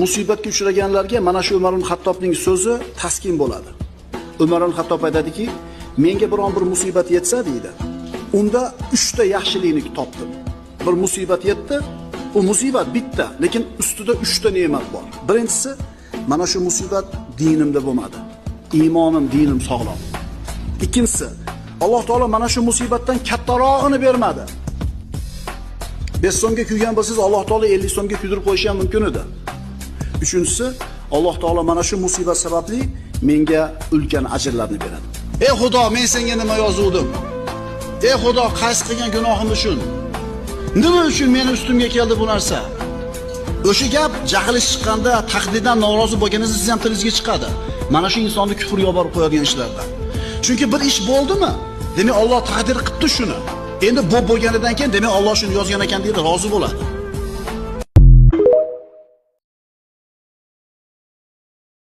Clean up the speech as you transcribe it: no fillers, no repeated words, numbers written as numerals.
musibatga uchraganlarga mana shu Umar ibn Xattobning so'zi taskin bo'ladi. Umar ibn Xattob aytadiki, menga biron bir musibat yetsa deydi, unda 3 ta yaxshilikni topdim. Bir musibat yetdi, u musibat bitta, lekin ustida 3 ta ne'mat bor. Birinchisi, mana shu musibat dinimda bo'lmadi. Iymonim, dinim sog'lom. Ikkinchisi, Alloh taolo mana shu musibatdan kattarog'ini bermadi. 5 so'mga kuygan bo'lsangiz, Alloh taolo 50 so'mga kuydirib qo'yishi ham mumkin edi. Uchinchisi, Alloh taolo mana shu musibat sababli menga ulkan ajrlarni beradi. Ey Xudo, men senga nima yozuvdim? Ey Xudo, qaysi qilgan gunohim uchun? Nima uchun meni ustimga keldi bu narsa? O'sha gap jahlish chiqqanda, taqdirdan norozi bo'lganingizda siz ham tilingizga chiqadi. Mana shu insonni kufrga olib borib qo'yadigan ishlardan. Chunki bir ish bo'ldimi? Demak Alloh taqdir qilibdi shuni. Endi bu bo'lganidan keyin demak Alloh shuni yozgan ekan deydi, rozi bo'ladi.